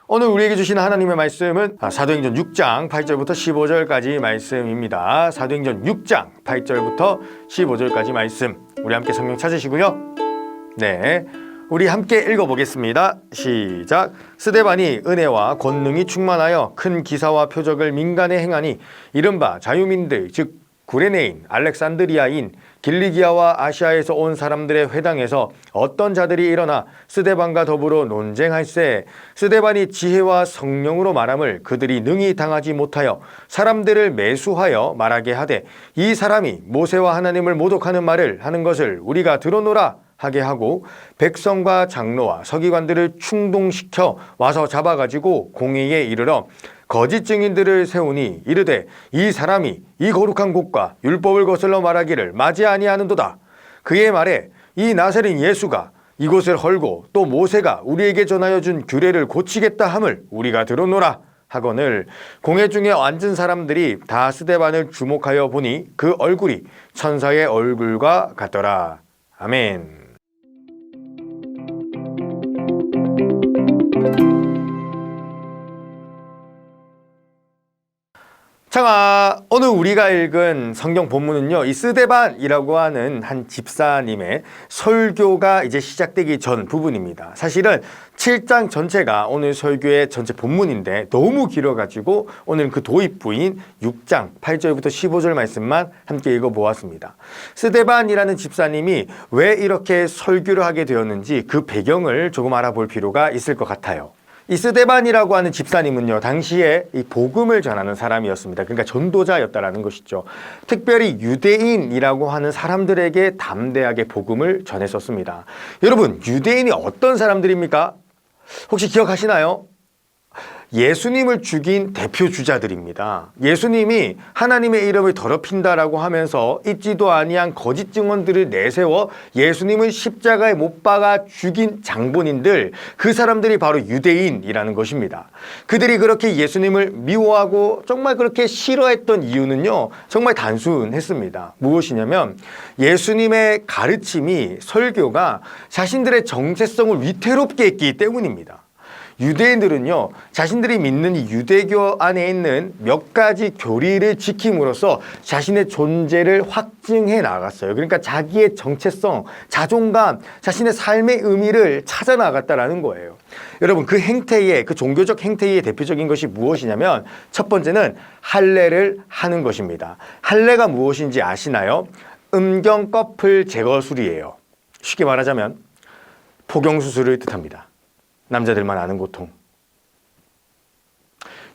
오늘 우리에게 주신 하나님의 말씀은 사도행전 6장 8절부터 15절까지 말씀입니다. 사도행전 6장 8절부터 15절까지 말씀, 우리 함께 성경 찾으시고요. 네, 우리 함께 읽어보겠습니다. 시작. 스데반이 은혜와 권능이 충만하여 큰 기사와 표적을 민간에 행하니 이른바 자유민들 즉 구레네인, 알렉산드리아인, 길리기아와 아시아에서 온 사람들의 회당에서 어떤 자들이 일어나 스데반과 더불어 논쟁할세. 스데반이 지혜와 성령으로 말함을 그들이 능히 당하지 못하여 사람들을 매수하여 말하게 하되, 이 사람이 모세와 하나님을 모독하는 말을 하는 것을 우리가 들어노라 하게 하고 백성과 장로와 서기관들을 충동시켜 와서 잡아가지고 공회에 이르러 거짓 증인들을 세우니 이르되, 이 사람이 이 거룩한 곳과 율법을 거슬러 말하기를 맞이 아니하는도다. 그의 말에 이 나사렛 예수가 이곳을 헐고 또 모세가 우리에게 전하여 준 규례를 고치겠다 함을 우리가 들어노라 하거늘, 공회 중에 앉은 사람들이 다 스데반을 주목하여 보니 그 얼굴이 천사의 얼굴과 같더라. 아멘. 자, 오늘 우리가 읽은 성경 본문은요, 이 스데반이라고 하는 한 집사님의 설교가 이제 시작되기 전 부분입니다. 사실은 7장 전체가 오늘 설교의 전체 본문인데 너무 길어가지고 오늘 그 도입부인 6장 8절부터 15절 말씀만 함께 읽어보았습니다. 스데반이라는 집사님이 왜 이렇게 설교를 하게 되었는지 그 배경을 조금 알아볼 필요가 있을 것 같아요. 이 스데반이라고 하는 집사님은요, 당시에 이 복음을 전하는 사람이었습니다. 그러니까 전도자였다라는 것이죠. 특별히 유대인이라고 하는 사람들에게 담대하게 복음을 전했었습니다. 여러분, 유대인이 어떤 사람들입니까? 혹시 기억하시나요? 예수님을 죽인 대표 주자들입니다. 예수님이 하나님의 이름을 더럽힌다라고 하면서 있지도 아니한 거짓 증언들을 내세워 예수님을 십자가에 못 박아 죽인 장본인들, 그 사람들이 바로 유대인이라는 것입니다. 그들이 그렇게 예수님을 미워하고 정말 그렇게 싫어했던 이유는요, 정말 단순했습니다. 무엇이냐면 예수님의 가르침이, 설교가 자신들의 정체성을 위태롭게 했기 때문입니다. 유대인들은요, 자신들이 믿는 이 유대교 안에 있는 몇 가지 교리를 지킴으로써 자신의 존재를 확증해 나갔어요. 그러니까 자기의 정체성, 자존감, 자신의 삶의 의미를 찾아 나갔다라는 거예요. 여러분, 그 행태의, 그 종교적 행태의 대표적인 것이 무엇이냐면 첫 번째는 할례를 하는 것입니다. 할례가 무엇인지 아시나요? 음경꺼풀 제거술이에요. 쉽게 말하자면 포경수술을 뜻합니다. 남자들만 아는 고통.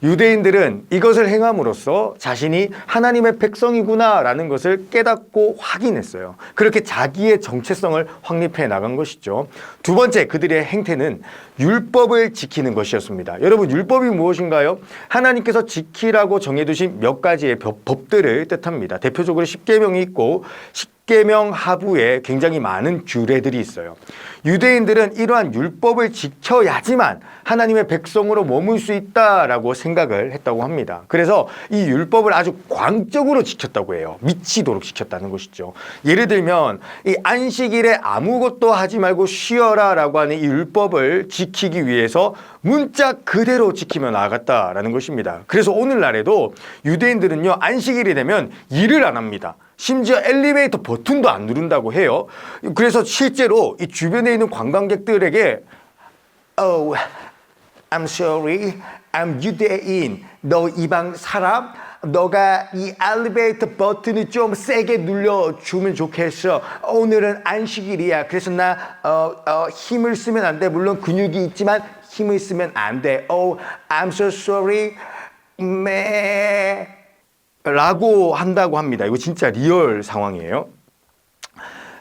유대인들은 이것을 행함으로써 자신이 하나님의 백성이구나 라는 것을 깨닫고 확인했어요. 그렇게 자기의 정체성을 확립해 나간 것이죠. 두 번째, 그들의 행태는 율법을 지키는 것이었습니다. 여러분, 율법이 무엇인가요? 하나님께서 지키라고 정해두신 몇 가지의 법들을 뜻합니다. 대표적으로 십계명이 있고 십계명 하부에 굉장히 많은 규례들이 있어요. 유대인들은 이러한 율법을 지켜야지만 하나님의 백성으로 머물 수 있다라고 생각을 했다고 합니다. 그래서 이 율법을 아주 광적으로 지켰다고 해요. 미치도록 지켰다는 것이죠. 예를 들면 이 안식일에 아무것도 하지 말고 쉬어라 라고 하는 이 율법을 지키기 위해서 문자 그대로 지키며 나아갔다라는 것입니다. 그래서 오늘날에도 유대인들은요, 안식일이 되면 일을 안 합니다. 심지어 엘리베이터 버튼도 안 누른다고 해요. 그래서 실제로 이 주변에 있는 관광객들에게 Oh, I'm sorry, I'm 유대인. 너 이방 사람? 너가 이 엘리베이터 버튼을 좀 세게 눌러주면 좋겠어. 오늘은 안식일이야. 그래서 나 힘을 쓰면 안 돼. 물론 근육이 있지만 힘을 쓰면 안 돼. Oh, I'm so sorry. 라고 한다고 합니다. 이거 진짜 리얼 상황이에요.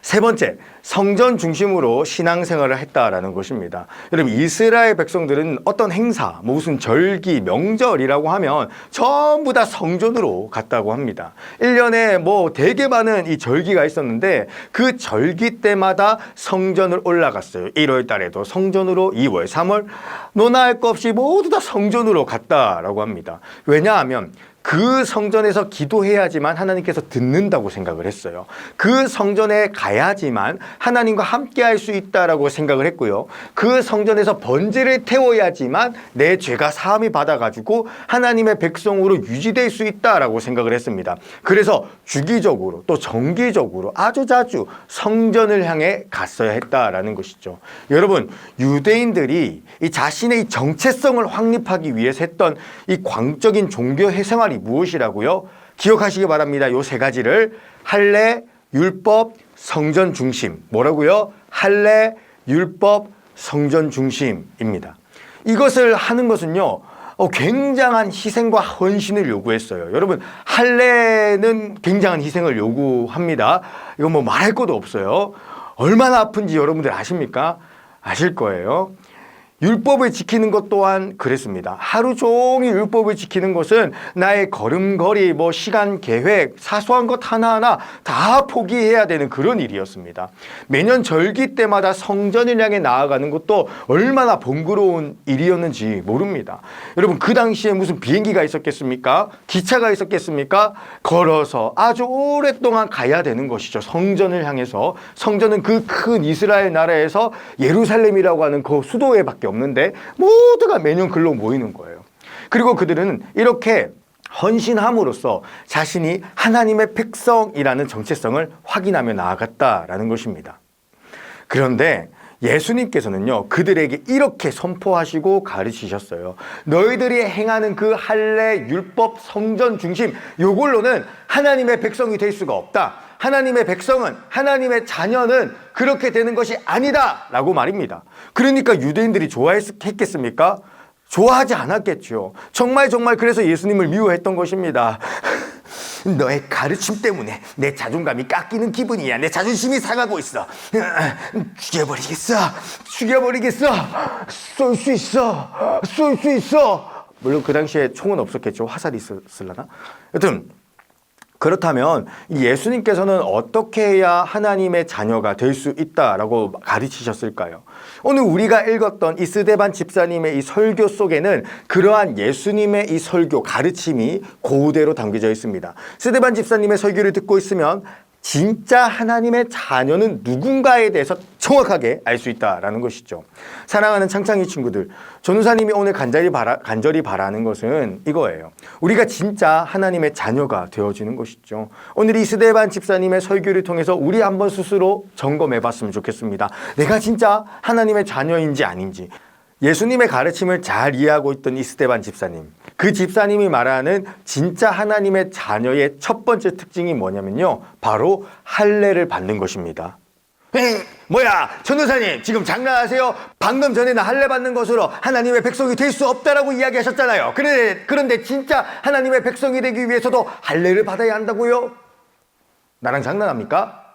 세 번째, 성전 중심으로 신앙생활을 했다라는 것입니다. 여러분, 이스라엘 백성들은 어떤 행사, 무슨 절기, 명절이라고 하면 전부 다 성전으로 갔다고 합니다. 1년에 되게 많은 이 절기가 있었는데 그 절기 때마다 성전을 올라갔어요. 1월 달에도 성전으로, 2월, 3월, 너나 할 것 없이 모두 다 성전으로 갔다라고 합니다. 왜냐하면 그 성전에서 기도해야지만 하나님께서 듣는다고 생각을 했어요. 그 성전에 가야지만 하나님과 함께 할 수 있다라고 생각을 했고요. 그 성전에서 번제를 태워야지만 내 죄가 사함이 받아가지고 하나님의 백성으로 유지될 수 있다라고 생각을 했습니다. 그래서 주기적으로 또 정기적으로 아주 자주 성전을 향해 갔어야 했다라는 것이죠. 여러분, 유대인들이 이 자신의 이 정체성을 확립하기 위해서 했던 이 광적인 종교 생활이 무엇이라고요? 기억하시기 바랍니다. 요 세 가지를 할례, 율법, 성전 중심. 뭐라고요? 할례, 율법, 성전 중심입니다. 이것을 하는 것은요, 굉장한 희생과 헌신을 요구했어요. 여러분, 할례는 굉장한 희생을 요구합니다. 이거 뭐 말할 것도 없어요. 얼마나 아픈지 여러분들 아십니까? 아실 거예요. 율법을 지키는 것 또한 그랬습니다. 하루 종일 율법을 지키는 것은 나의 걸음걸이, 시간 계획, 사소한 것 하나하나 다 포기해야 되는 그런 일이었습니다. 매년 절기 때마다 성전을 향해 나아가는 것도 얼마나 번거로운 일이었는지 모릅니다. 여러분, 그 당시에 무슨 비행기가 있었겠습니까? 기차가 있었겠습니까? 걸어서 아주 오랫동안 가야 되는 것이죠. 성전을 향해서. 성전은 그 큰 이스라엘 나라에서 예루살렘이라고 하는 그 수도에 밖에 없는데 모두가 매년 글로 모이는 거예요. 그리고 그들은 이렇게 헌신함으로써 자신이 하나님의 백성이라는 정체성을 확인하며 나아갔다라는 것입니다. 그런데 예수님께서는요, 그들에게 이렇게 선포하시고 가르치셨어요. 너희들이 행하는 그 할례, 율법, 성전 중심, 요걸로는 하나님의 백성이 될 수가 없다. 하나님의 백성은, 하나님의 자녀는 그렇게 되는 것이 아니다 라고 말입니다. 그러니까 유대인들이 좋아했겠습니까? 좋아하지 않았겠죠. 정말 그래서 예수님을 미워했던 것입니다. 너의 가르침 때문에 내 자존감이 깎이는 기분이야. 내 자존심이 상하고 있어. 죽여버리겠어. 쏠 수 있어. 물론 그 당시에 총은 없었겠죠. 화살이 있었을라나? 여튼 그렇다면 예수님께서는 어떻게 해야 하나님의 자녀가 될 수 있다라고 가르치셨을까요? 오늘 우리가 읽었던 이 스데반 집사님의 이 설교 속에는 그러한 예수님의 이 설교, 가르침이 그대로 담겨져 있습니다. 스데반 집사님의 설교를 듣고 있으면 진짜 하나님의 자녀는 누군가에 대해서 정확하게 알 수 있다라는 것이죠. 사랑하는 창창이 친구들, 전우사님이 오늘 간절히 바라는 것은 이거예요. 우리가 진짜 하나님의 자녀가 되어지는 것이죠. 오늘 이 스데반 집사님의 설교를 통해서 우리 한번 스스로 점검해 봤으면 좋겠습니다. 내가 진짜 하나님의 자녀인지 아닌지. 예수님의 가르침을 잘 이해하고 있던 이 스데반 집사님, 그 집사님이 말하는 진짜 하나님의 자녀의 첫 번째 특징이 뭐냐면요, 바로 할례를 받는 것입니다. 뭐야, 전도사님 지금 장난하세요? 방금 전에는 할례 받는 것으로 하나님의 백성이 될 수 없다라고 이야기하셨잖아요. 그런데 진짜 하나님의 백성이 되기 위해서도 할례를 받아야 한다고요? 나랑 장난합니까?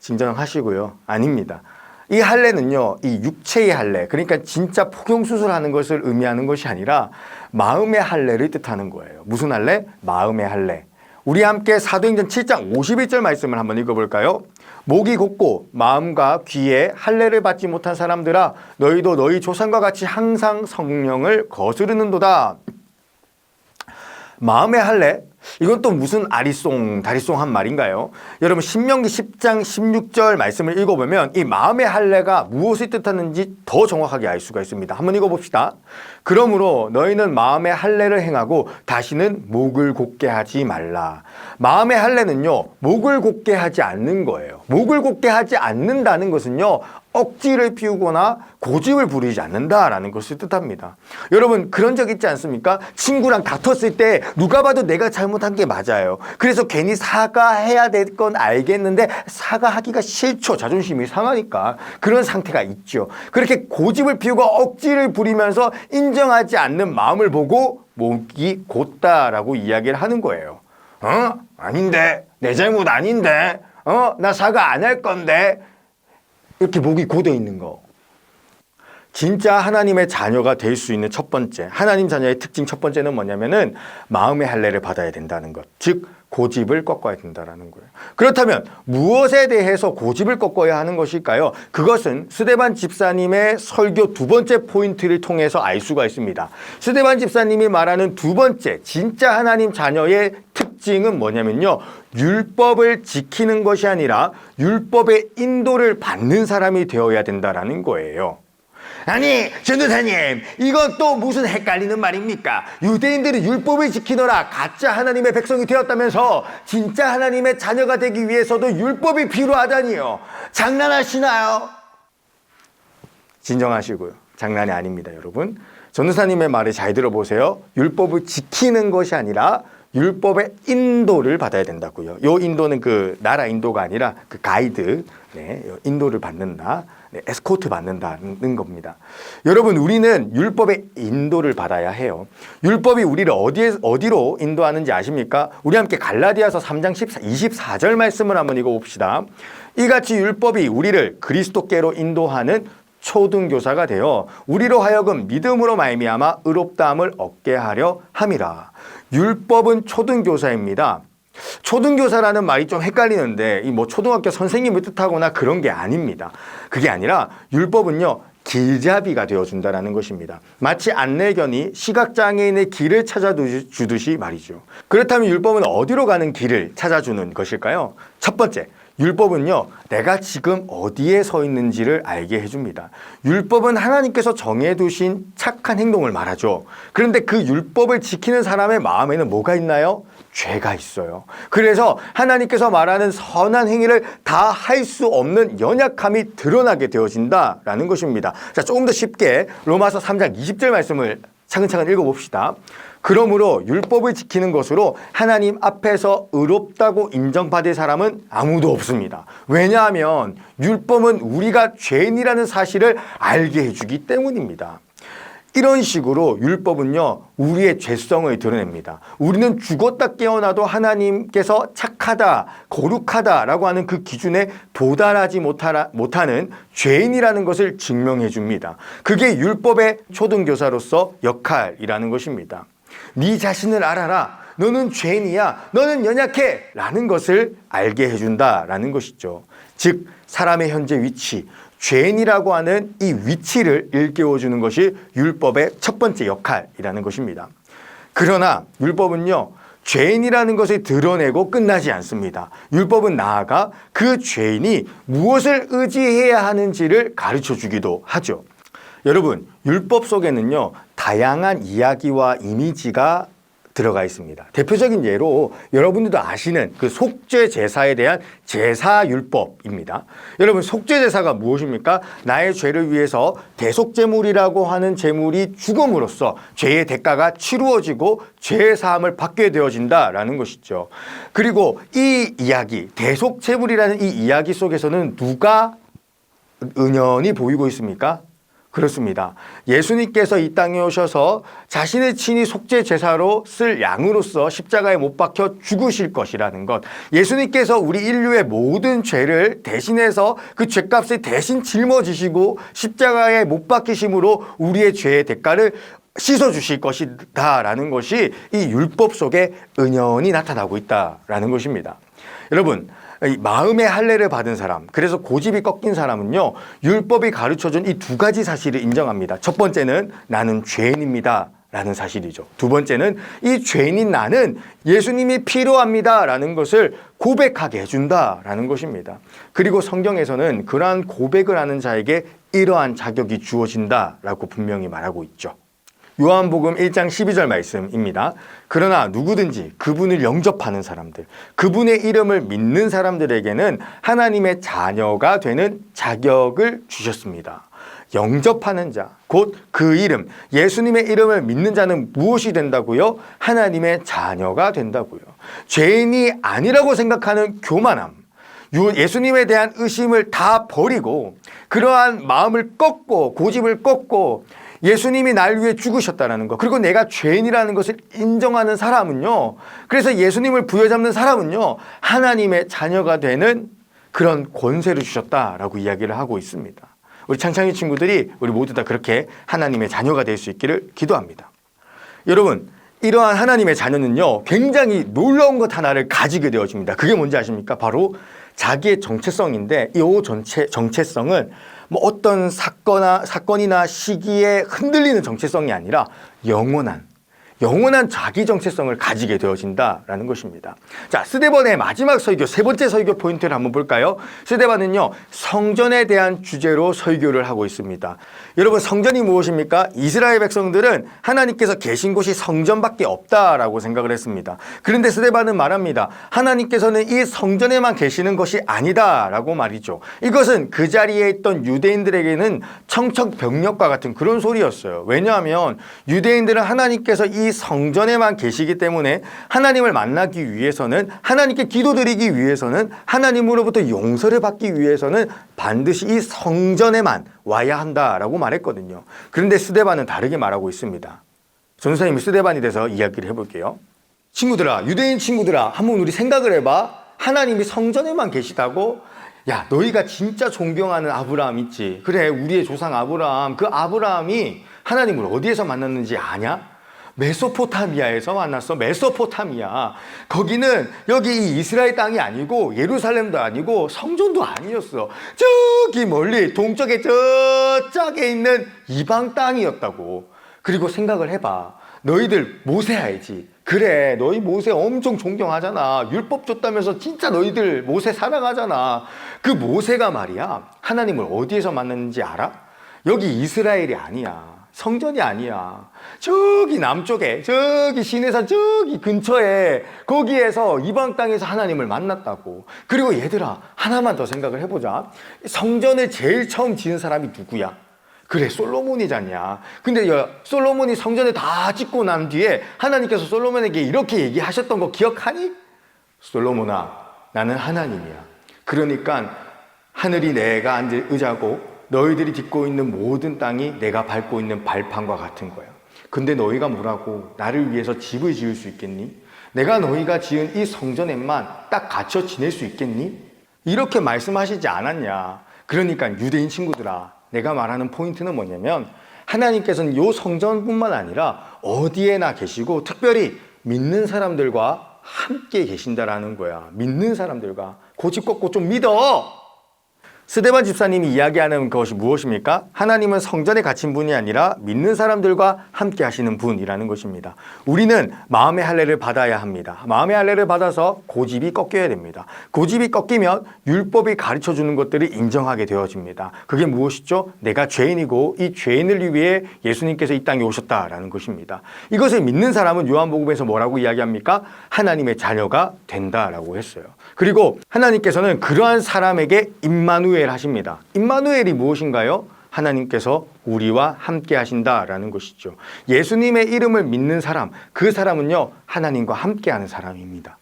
진정하시고요. 아닙니다. 이 할례는요, 이 육체의 할례, 그러니까 진짜 포경수술하는 것을 의미하는 것이 아니라 마음의 할례를 뜻하는 거예요. 무슨 할례? 마음의 할례. 우리 함께 사도행전 7장 51절 말씀을 한번 읽어볼까요? 목이 곧고 마음과 귀에 할례를 받지 못한 사람들아, 너희도 너희 조상과 같이 항상 성령을 거스르는도다. 마음의 할례? 이건 또 무슨 아리송 다리송한 말인가요? 여러분, 신명기 10장 16절 말씀을 읽어보면 이 마음의 할례가 무엇을 뜻하는지 더 정확하게 알 수가 있습니다. 한번 읽어봅시다. 그러므로 너희는 마음의 할례를 행하고 다시는 목을 곧게 하지 말라. 마음의 할례는요, 목을 곧게 하지 않는 거예요. 목을 곧게 하지 않는다는 것은요, 억지를 피우거나 고집을 부리지 않는다라는 것을 뜻합니다. 여러분, 그런 적 있지 않습니까? 친구랑 다퉜을 때 누가 봐도 내가 잘못한 게 맞아요. 그래서 괜히 사과해야 될 건 알겠는데 사과하기가 싫죠. 자존심이 상하니까. 그런 상태가 있죠. 그렇게 고집을 피우고 억지를 부리면서 인정하지 않는 마음을 보고 목이 곧다라고 이야기를 하는 거예요. 아닌데, 내 잘못 아닌데, 나 사과 안 할 건데, 이렇게 목이 곧어 있는 거. 진짜 하나님의 자녀가 될 수 있는 첫 번째, 하나님 자녀의 특징 첫 번째는 뭐냐면은 마음의 할례를 받아야 된다는 것. 즉 고집을 꺾어야 된다는 거예요. 그렇다면 무엇에 대해서 고집을 꺾어야 하는 것일까요? 그것은 스데반 집사님의 설교 두 번째 포인트를 통해서 알 수가 있습니다. 스데반 집사님이 말하는 두 번째 진짜 하나님 자녀의 특징은 뭐냐면요, 율법을 지키는 것이 아니라 율법의 인도를 받는 사람이 되어야 된다는 거예요. 아니, 전도사님, 이건 또 무슨 헷갈리는 말입니까? 유대인들이 율법을 지키더라 가짜 하나님의 백성이 되었다면서 진짜 하나님의 자녀가 되기 위해서도 율법이 필요하다니요. 장난하시나요? 진정하시고요. 장난이 아닙니다, 여러분. 전도사님의 말을 잘 들어보세요. 율법을 지키는 것이 아니라 율법의 인도를 받아야 된다고요. 요 인도는 그 나라 인도가 아니라 그 가이드, 인도를 받는다. 에스코트 받는다는 겁니다. 여러분, 우리는 율법의 인도를 받아야 해요. 율법이 우리를 어디로 인도하는지 아십니까? 우리 함께 갈라디아서 3장 24절 말씀을 한번 읽어봅시다. 이같이 율법이 우리를 그리스도께로 인도하는 초등교사가 되어 우리로 하여금 믿음으로 말미암아 의롭다함을 얻게 하려 함이라. 율법은 초등교사입니다. 초등교사라는 말이 좀 헷갈리는데 이 뭐 초등학교 선생님을 뜻하거나 그런 게 아닙니다. 그게 아니라 율법은요, 길잡이가 되어준다는 것입니다. 마치 안내견이 시각장애인의 길을 찾아주듯이 말이죠. 그렇다면 율법은 어디로 가는 길을 찾아주는 것일까요? 첫 번째, 율법은요, 내가 지금 어디에 서 있는지를 알게 해줍니다. 율법은 하나님께서 정해두신 착한 행동을 말하죠. 그런데 그 율법을 지키는 사람의 마음에는 뭐가 있나요? 죄가 있어요. 그래서 하나님께서 말하는 선한 행위를 다 할 수 없는 연약함이 드러나게 되어진다라는 것입니다. 자, 조금 더 쉽게 로마서 3장 20절 말씀을 차근차근 읽어봅시다. 그러므로 율법을 지키는 것으로 하나님 앞에서 의롭다고 인정받을 사람은 아무도 없습니다. 왜냐하면 율법은 우리가 죄인이라는 사실을 알게 해주기 때문입니다. 이런 식으로 율법은요, 우리의 죄성을 드러냅니다. 우리는 죽었다 깨어나도 하나님께서 착하다, 거룩하다라고 하는 그 기준에 도달하지 못하는 죄인이라는 것을 증명해 줍니다. 그게 율법의 초등교사로서 역할이라는 것입니다. 네 자신을 알아라. 너는 죄인이야. 너는 연약해. 라는 것을 알게 해준다라는 것이죠. 즉, 사람의 현재 위치, 죄인이라고 하는 이 위치를 일깨워주는 것이 율법의 첫 번째 역할이라는 것입니다. 그러나 율법은요, 죄인이라는 것을 드러내고 끝나지 않습니다. 율법은 나아가 그 죄인이 무엇을 의지해야 하는지를 가르쳐 주기도 하죠. 여러분, 율법 속에는요, 다양한 이야기와 이미지가 들어가 있습니다. 대표적인 예로 여러분들도 아시는 그 속죄 제사에 대한 제사율법입니다. 여러분, 속죄 제사가 무엇입니까? 나의 죄를 위해서 대속제물이라고 하는 제물이 죽음으로써 죄의 대가가 치루어지고 죄의 사함을 받게 되어진다라는 것이죠. 그리고 이 이야기, 대속제물이라는 이 이야기 속에서는 누가 은연히 보이고 있습니까? 그렇습니다. 예수님께서 이 땅에 오셔서 자신의 친히 속죄 제사로 쓸 양으로서 십자가에 못 박혀 죽으실 것이라는 것, 예수님께서 우리 인류의 모든 죄를 대신해서 그 죄값을 대신 짊어지시고 십자가에 못 박히심으로 우리의 죄의 대가를 씻어주실 것이다라는 것이 이 율법 속에 은연히 나타나고 있다라는 것입니다. 여러분, 마음의 할례를 받은 사람, 그래서 고집이 꺾인 사람은요, 율법이 가르쳐준 이 두 가지 사실을 인정합니다. 첫 번째는 나는 죄인입니다 라는 사실이죠. 두 번째는 이 죄인인 나는 예수님이 필요합니다 라는 것을 고백하게 해준다 라는 것입니다. 그리고 성경에서는 그러한 고백을 하는 자에게 이러한 자격이 주어진다 라고 분명히 말하고 있죠. 요한복음 1장 12절 말씀입니다. 그러나 누구든지 그분을 영접하는 사람들, 그분의 이름을 믿는 사람들에게는 하나님의 자녀가 되는 자격을 주셨습니다. 영접하는 자, 곧 그 이름, 예수님의 이름을 믿는 자는 무엇이 된다고요? 하나님의 자녀가 된다고요. 죄인이 아니라고 생각하는 교만함, 예수님에 대한 의심을 다 버리고 그러한 마음을 꺾고 고집을 꺾고 예수님이 날 위해 죽으셨다는 것, 그리고 내가 죄인이라는 것을 인정하는 사람은요, 그래서 예수님을 부여잡는 사람은요, 하나님의 자녀가 되는 그런 권세를 주셨다라고 이야기를 하고 있습니다. 우리 창창이 친구들이 우리 모두 다 그렇게 하나님의 자녀가 될 수 있기를 기도합니다. 여러분, 이러한 하나님의 자녀는요, 굉장히 놀라운 것 하나를 가지게 되어집니다. 그게 뭔지 아십니까? 바로 자기의 정체성인데, 이 정체성은 뭐 어떤 사건이나 시기에 흔들리는 정체성이 아니라 영원한 자기 정체성을 가지게 되어진다라는 것입니다. 자, 스데반의 마지막 설교, 세 번째 설교 포인트를 한번 볼까요? 스데반은요, 성전에 대한 주제로 설교를 하고 있습니다. 여러분, 성전이 무엇입니까? 이스라엘 백성들은 하나님께서 계신 곳이 성전밖에 없다라고 생각을 했습니다. 그런데 스데반은 말합니다. 하나님께서는 이 성전에만 계시는 것이 아니다라고 말이죠. 이것은 그 자리에 있던 유대인들에게는 청천벽력과 같은 그런 소리였어요. 왜냐하면 유대인들은 하나님께서 이 성전에만 계시기 때문에 하나님을 만나기 위해서는, 하나님께 기도드리기 위해서는, 하나님으로부터 용서를 받기 위해서는 반드시 이 성전에만 와야 한다라고 말했거든요. 그런데 스데반은 다르게 말하고 있습니다. 전도사님이 스데반이 돼서 이야기를 해볼게요. 친구들아, 유대인 친구들아, 한번 우리 생각을 해봐. 하나님이 성전에만 계시다고? 야, 너희가 진짜 존경하는 아브라함 있지? 그래, 우리의 조상 아브라함. 그 아브라함이 하나님을 어디에서 만났는지 아냐? 메소포타미아에서 만났어. 메소포타미아. 거기는 여기 이 이스라엘 땅이 아니고 예루살렘도 아니고 성전도 아니었어. 저기 멀리 동쪽에 저쪽에 있는 이방 땅이었다고. 그리고 생각을 해봐. 너희들 모세 알지? 그래, 너희 모세 엄청 존경하잖아. 율법 줬다면서 진짜 너희들 모세 사랑하잖아. 그 모세가 말이야, 하나님을 어디에서 만났는지 알아? 여기 이스라엘이 아니야. 성전이 아니야. 저기 남쪽에, 저기 시내산 저기 근처에, 거기에서 이방 땅에서 하나님을 만났다고. 그리고 얘들아, 하나만 더 생각을 해보자. 성전을 제일 처음 지은 사람이 누구야? 그래, 솔로몬이잖냐. 근데 솔로몬이 성전을 다 짓고 난 뒤에 하나님께서 솔로몬에게 이렇게 얘기하셨던 거 기억하니? 솔로몬아, 나는 하나님이야. 그러니까 하늘이 내가 앉을 의자고 너희들이 딛고 있는 모든 땅이 내가 밟고 있는 발판과 같은 거야. 근데 너희가 뭐라고 나를 위해서 집을 지을 수 있겠니? 내가 너희가 지은 이 성전에만 딱 갇혀 지낼 수 있겠니? 이렇게 말씀하시지 않았냐. 그러니까 유대인 친구들아, 내가 말하는 포인트는 뭐냐면, 하나님께서는 이 성전뿐만 아니라 어디에나 계시고 특별히 믿는 사람들과 함께 계신다라는 거야. 믿는 사람들과. 고집 꺾고 좀 믿어. 스데반 집사님이 이야기하는 것이 무엇입니까? 하나님은 성전에 갇힌 분이 아니라 믿는 사람들과 함께 하시는 분이라는 것입니다. 우리는 마음의 할례를 받아야 합니다. 마음의 할례를 받아서 고집이 꺾여야 됩니다. 고집이 꺾이면 율법이 가르쳐주는 것들을 인정하게 되어집니다. 그게 무엇이죠? 내가 죄인이고 이 죄인을 위해 예수님께서 이 땅에 오셨다라는 것입니다. 이것을 믿는 사람은 요한복음에서 뭐라고 이야기합니까? 하나님의 자녀가 된다라고 했어요. 그리고 하나님께서는 그러한 사람에게 임마누엘 하십니다. 임마누엘이 무엇인가요? 하나님께서 우리와 함께 하신다라는 것이죠. 예수님의 이름을 믿는 사람, 그 사람은요, 하나님과 함께하는 사람입니다.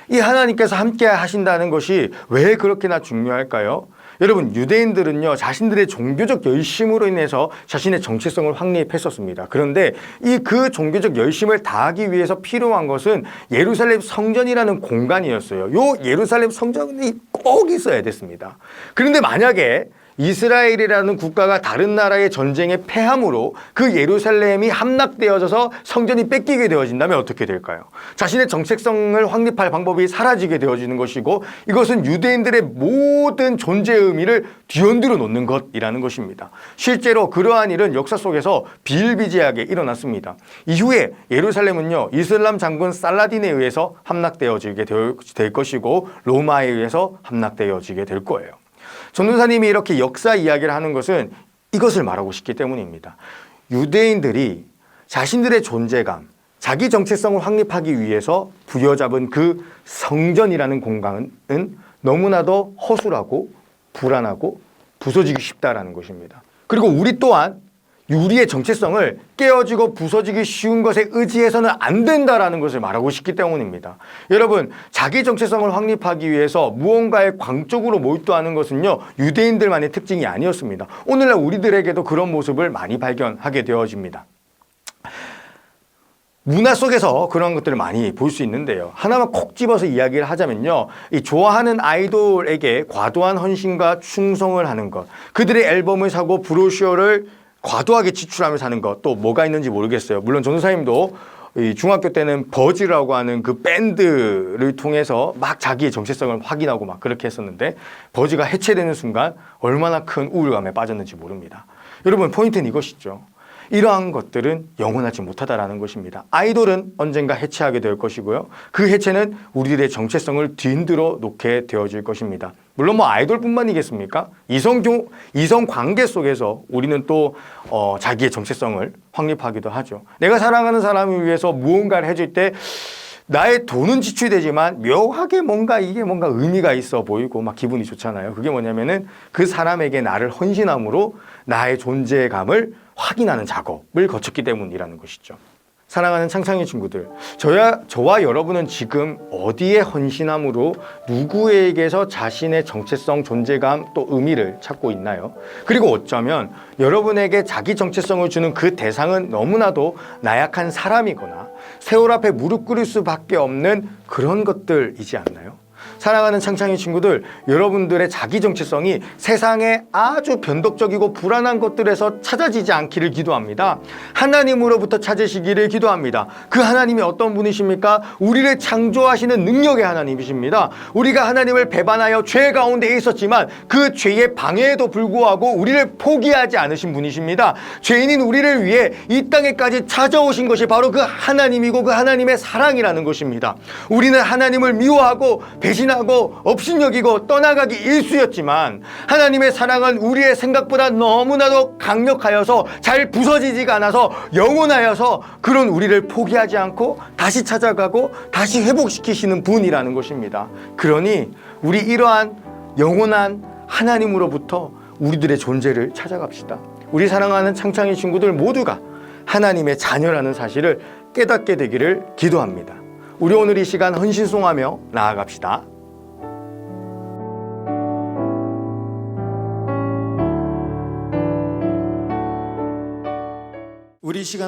이 하나님께서 함께 하신다는 것이 왜 그렇게나 중요할까요? 여러분, 유대인들은요, 자신들의 종교적 열심으로 인해서 자신의 정체성을 확립했었습니다. 그런데 그 종교적 열심을 다하기 위해서 필요한 것은 예루살렘 성전이라는 공간이었어요. 요 예루살렘 성전이 꼭 있어야 됐습니다. 그런데 만약에 이스라엘이라는 국가가 다른 나라의 전쟁에 패함으로 그 예루살렘이 함락되어져서 성전이 뺏기게 되어진다면 어떻게 될까요? 자신의 정체성을 확립할 방법이 사라지게 되어지는 것이고, 이것은 유대인들의 모든 존재의 의미를 뒤흔들어 놓는 것이라는 것입니다. 실제로 그러한 일은 역사 속에서 비일비재하게 일어났습니다. 이후에 예루살렘은요, 이슬람 장군 살라딘에 의해서 함락되어지게 될 것이고 로마에 의해서 함락되어지게 될 거예요. 전도사님이 이렇게 역사 이야기를 하는 것은 이것을 말하고 싶기 때문입니다. 유대인들이 자신들의 존재감, 자기 정체성을 확립하기 위해서 부여잡은 그 성전이라는 공간은 너무나도 허술하고 불안하고 부서지기 쉽다라는 것입니다. 그리고 우리 또한 우리의 정체성을 깨어지고 부서지기 쉬운 것에 의지해서는 안 된다라는 것을 말하고 싶기 때문입니다. 여러분, 자기 정체성을 확립하기 위해서 무언가에 광적으로 몰두하는 것은요, 유대인들만의 특징이 아니었습니다. 오늘날 우리들에게도 그런 모습을 많이 발견하게 되어집니다. 문화 속에서 그런 것들을 많이 볼 수 있는데요. 하나만 콕 집어서 이야기를 하자면요, 이 좋아하는 아이돌에게 과도한 헌신과 충성을 하는 것, 그들의 앨범을 사고 브로셔를 과도하게 지출하면서 하는 것, 또 뭐가 있는지 모르겠어요. 물론 전도사님도 이 중학교 때는 버즈라고 하는 그 밴드를 통해서 막 자기의 정체성을 확인하고 막 그렇게 했었는데 버즈가 해체되는 순간 얼마나 큰 우울감에 빠졌는지 모릅니다. 여러분, 포인트는 이것이죠. 이러한 것들은 영원하지 못하다라는 것입니다. 아이돌은 언젠가 해체하게 될 것이고요. 그 해체는 우리들의 정체성을 뒤흔들어 놓게 되어질 것입니다. 물론 뭐 아이돌뿐만이겠습니까? 이성 관계 속에서 우리는 또 자기의 정체성을 확립하기도 하죠. 내가 사랑하는 사람을 위해서 무언가를 해줄 때 나의 돈은 지출되지만 묘하게 뭔가 의미가 있어 보이고 막 기분이 좋잖아요. 그게 뭐냐면은 그 사람에게 나를 헌신함으로 나의 존재감을 확인하는 작업을 거쳤기 때문이라는 것이죠. 사랑하는 창창이 친구들, 저와 여러분은 지금 어디에 헌신함으로 누구에게서 자신의 정체성, 존재감 또 의미를 찾고 있나요? 그리고 어쩌면 여러분에게 자기 정체성을 주는 그 대상은 너무나도 나약한 사람이거나 세월 앞에 무릎 꿇을 수밖에 없는 그런 것들이지 않나요? 사랑하는 창창이 친구들, 여러분들의 자기 정체성이 세상에 아주 변덕적이고 불안한 것들에서 찾아지지 않기를 기도합니다. 하나님으로부터 찾으시기를 기도합니다. 그 하나님이 어떤 분이십니까? 우리를 창조하시는 능력의 하나님이십니다. 우리가 하나님을 배반하여 죄 가운데 있었지만 그 죄의 방해에도 불구하고 우리를 포기하지 않으신 분이십니다. 죄인인 우리를 위해 이 땅에까지 찾아오신 것이 바로 그 하나님이고 그 하나님의 사랑이라는 것입니다. 우리는 하나님을 미워하고 배신하고 업신여기고 떠나가기 일쑤였지만 하나님의 사랑은 우리의 생각보다 너무나도 강력하여서 잘 부서지지가 않아서 영원하여서 그런 우리를 포기하지 않고 다시 찾아가고 다시 회복시키시는 분이라는 것입니다. 그러니 우리 이러한 영원한 하나님으로부터 우리들의 존재를 찾아갑시다. 우리 사랑하는 창창이 친구들 모두가 하나님의 자녀라는 사실을 깨닫게 되기를 기도합니다. 우리 오늘 이 시간 헌신송하며 나아갑시다. 우리 시간